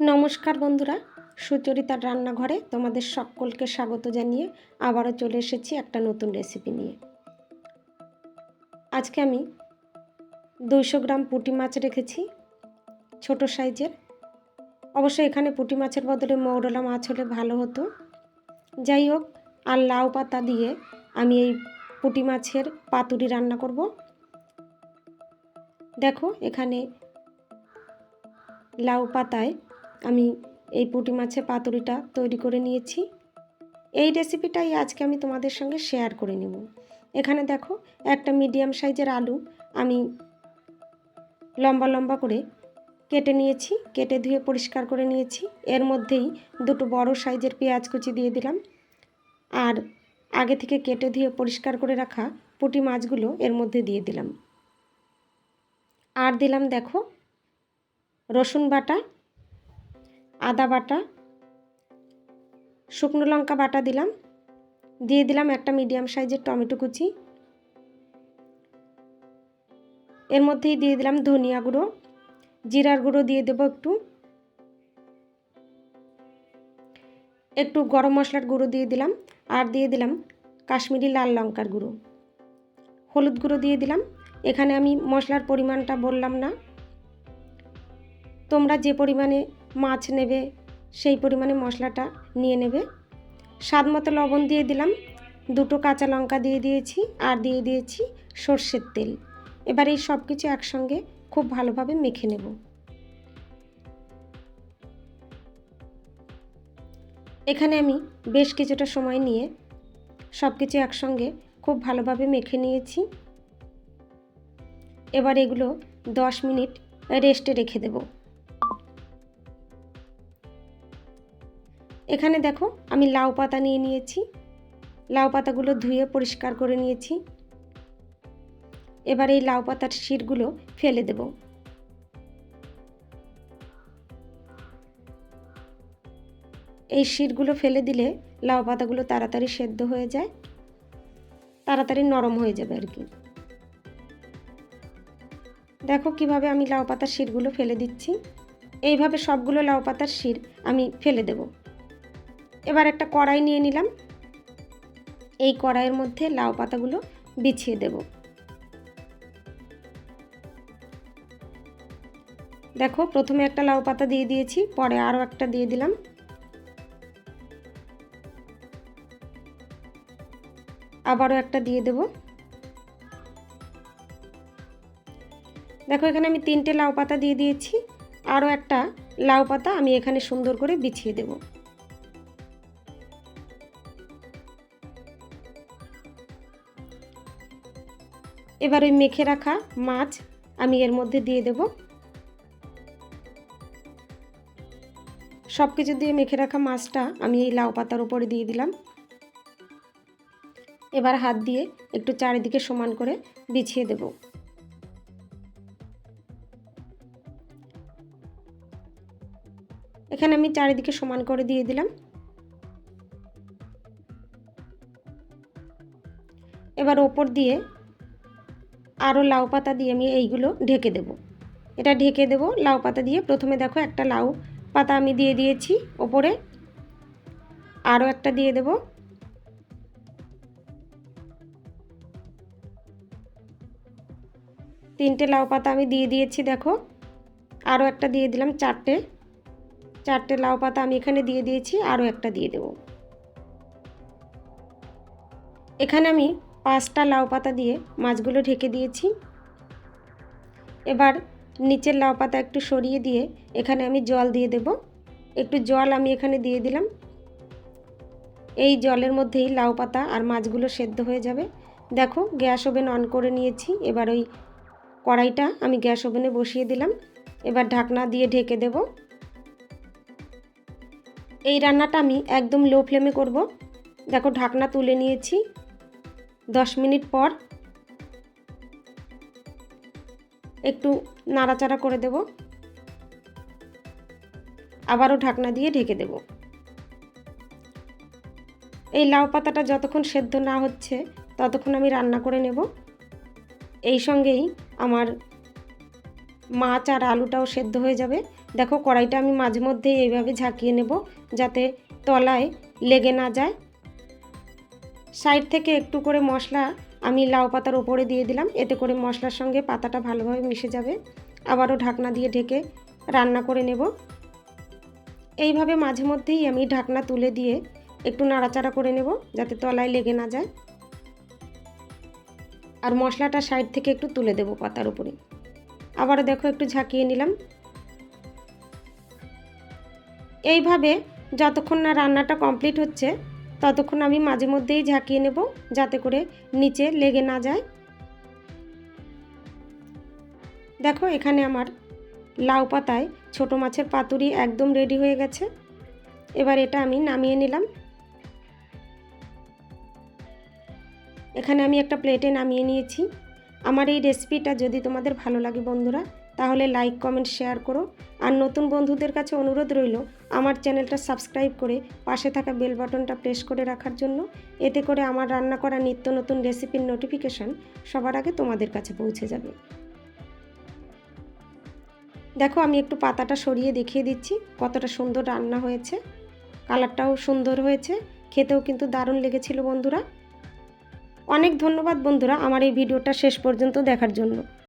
নমস্কার বন্ধুরা, সুচরিতার রান্নাঘরে তোমাদের সকলকে স্বাগত জানিয়ে আবারও চলে এসেছি একটা নতুন রেসিপি নিয়ে। আজকে আমি 200 গ্রাম পুঁটি মাছ রেখেছি, ছোট সাইজের। অবশ্যই এখানে পুঁটি মাছের বদলে মৌরলা মাছ হলে ভালো হতো। যাই হোক, আর লাউ পাতা দিয়ে আমি এই পুঁটি মাছের পাতুরি রান্না করব। দেখো, এখানে লাউ পাতায় আমি এই পুঁটি মাছের পাতুরিটা তৈরি করে নিয়েছি। এই রেসিপিটাই আজকে আমি তোমাদের সঙ্গে শেয়ার করে নেব। এখানে দেখো, একটা মিডিয়াম সাইজের আলু আমি লম্বা লম্বা করে কেটে নিয়েছি, কেটে ধুয়ে পরিষ্কার করে নিয়েছি। এর মধ্যেই দুটো বড় সাইজের পেঁয়াজ কুচি দিয়ে দিলাম, আর আগে থেকে কেটে ধুয়ে পরিষ্কার করে রাখা পুঁটি মাছগুলো এর মধ্যে দিয়ে দিলাম। আর দিলাম দেখো রসুন বাটা, আদা বাটা, শুকনো লঙ্কা বাটা দিলাম, দিয়ে দিলাম একটা মিডিয়াম সাইজের টমেটো কুচি। এর মধ্যেই দিয়ে দিলাম ধনিয়া গুঁড়ো, জিরার গুঁড়ো দিয়ে দেবো একটু গরম মশলার গুঁড়ো দিয়ে দিলাম, আর দিয়ে দিলাম কাশ্মীরি লাল লঙ্কার গুঁড়ো, হলুদ গুঁড়ো দিয়ে দিলাম। এখানে আমি মশলার পরিমাণটা বললাম না, তোমরা যে পরিমাণে মাছ নেবে সেই পরিমাণে মশলাটা নিয়ে নেবে। স্বাদ মতো লবণ দিয়ে দিলাম, দুটো কাঁচা লঙ্কা দিয়ে দিয়েছি, আর দিয়ে দিয়েছি সর্ষের তেল। এবার এই সব কিছু একসঙ্গে খুব ভালোভাবে মেখে নেব। এখানে আমি বেশ কিছুটা সময় নিয়ে সব কিছু একসঙ্গে খুব ভালোভাবে মেখে নিয়েছি। এবার এগুলো 10 মিনিট রেস্টে রেখে দেব। এখানে দেখো, আমি লাউ পাতা নিয়ে নিয়েছি, লাউ পাতাগুলো ধুয়ে পরিষ্কার করে নিয়েছি। এবার এই লাউ পাতার শিরগুলো ফেলে দেব। এই শিরগুলো ফেলে দিলে লাউ পাতাগুলো তাড়াতাড়ি সেদ্ধ হয়ে যায়, তাড়াতাড়ি নরম হয়ে যাবে আর কি। দেখো কিভাবে আমি লাউ পাতার শিরগুলো ফেলে দিচ্ছি। এইভাবে সবগুলো লাউ পাতার শির আমি ফেলে দেব। এবার একটা কড়াই নিয়ে নিলাম, এই কড়াইয়ের মধ্যে লাউ পাতাগুলো বিছিয়ে দেব। দেখো, প্রথমে একটা লাউ পাতা দিয়ে দিয়েছি, পরে আরও একটা দিয়ে দিলাম, আবারও একটা দিয়ে দেব। দেখো, এখানে আমি 3টে লাউ পাতা দিয়ে দিয়েছি, আরও একটা লাউ পাতা আমি এখানে সুন্দর করে বিছিয়ে দেব। এবার ওই মেখে রাখা মাছ আমি এর মধ্যে দিয়ে দেব। সব কিছু দিয়ে মেখে রাখা মাছটা আমি এই লাউ পাতার উপরে দিয়ে দিলাম। এবার হাত দিয়ে একটু চারিদিকে সমান করে বিছিয়ে দেব। এখানে আমি চারিদিকে সমান করে দিয়ে দিলাম। এবার ওপর দিয়ে আরও লাউ পাতা দিয়ে আমি এইগুলো ঢেকে দেব। এটা ঢেকে দেব লাউ পাতা দিয়ে। প্রথমে দেখো, একটা লাউ পাতা আমি দিয়ে দিয়েছি ওপরে, আরও একটা দিয়ে দেব, তিনটে লাউ পাতা আমি দিয়ে দিয়েছি। দেখো, আরও একটা দিয়ে দিলাম, চারটে লাউ পাতা আমি এখানে দিয়ে দিয়েছি, আরও একটা দিয়ে দেব। এখানে আমি 5টা লাউ পাতা দিয়ে মাছগুলো ঢেকে দিয়েছি। এবার নিচের লাউ পাতা একটু সরিয়ে দিয়ে এখানে আমি জল দিয়ে দেব। একটু জল আমি এখানে দিয়ে দিলাম। এই জলের মধ্যেই লাউ পাতা আর মাছগুলো সেদ্ধ হয়ে যাবে। দেখো, গ্যাস ওভেন অন করে নিয়েছি। এবার ওই কড়াইটা আমি গ্যাস ওভেনে বসিয়ে দিলাম। এবার ঢাকনা দিয়ে ঢেকে দেব। এই রান্নাটা আমি একদম লো ফ্লেমে করব। দেখো, ঢাকনা তুলে নিয়েছি। 10 মিনিট পর একটু নাড়াচাড়া করে দেব, আবারও ঢাকনা দিয়ে ঢেকে দেব। এই লাউ পাতাটা যতক্ষণ সেদ্ধ না হচ্ছে ততক্ষণ আমি রান্না করে নেব। এই সঙ্গেই আমার মাছ আর আলুটাও সেদ্ধ হয়ে যাবে। দেখো কড়াইটা আমি মাঝে মধ্যে এইভাবে ঝাঁকিয়ে নেব যাতে তলায় লেগে না যায়। সাইড থেকে একটু করে মশলা আমি লাউ পাতার ওপরে দিয়ে দিলাম, এতে করে মশলার সঙ্গে পাতাটা ভালোভাবে মিশে যাবে। আবারও ঢাকনা দিয়ে ঢেকে রান্না করে নেব। এইভাবে মাঝে মধ্যেই আমি ঢাকনা তুলে দিয়ে একটু নাড়াচাড়া করে নেব যাতে তলায় লেগে না যায়। আর মশলাটা সাইড থেকে একটু তুলে দেব পাতার উপরে। আবারও দেখো একটু ঝাঁকিয়ে নিলাম। এইভাবে যতক্ষণ না রান্নাটা কমপ্লিট হচ্ছে ততক্ষণ আমি মাঝে মধ্যেই ঝাঁকিয়ে নেব যাতে করে নিচে লেগে না যায়। দেখো এখানে আমার লাউ পাতায় ছোট মাছের পাতুরি একদম রেডি হয়ে গেছে। এবার এটা আমি নামিয়ে নিলাম। এখানে আমি একটা প্লেটে নামিয়ে নিয়েছি। আমার এই রেসিপিটা যদি তোমাদের ভালো লাগে বন্ধুরা, তাহলে লাইক কমেন্ট শেয়ার করো। আর নতুন বন্ধুদের কাছে অনুরোধ রইল আমার চ্যানেলটা সাবস্ক্রাইব করে পাশে থাকা বেল বাটনটা প্রেস করে রাখার জন্য। এতে করে আমার রান্না করা নিত্য নতুন রেসিপির নোটিফিকেশান সবার আগে তোমাদের কাছে পৌঁছে যাবে। দেখো আমি একটু পাতাটা সরিয়ে দেখিয়ে দিচ্ছি কতটা সুন্দর রান্না হয়েছে। কালারটাও সুন্দর হয়েছে, খেতেও কিন্তু দারুণ লেগেছিল বন্ধুরা। অনেক ধন্যবাদ বন্ধুরা আমার এই ভিডিওটা শেষ পর্যন্ত দেখার জন্য।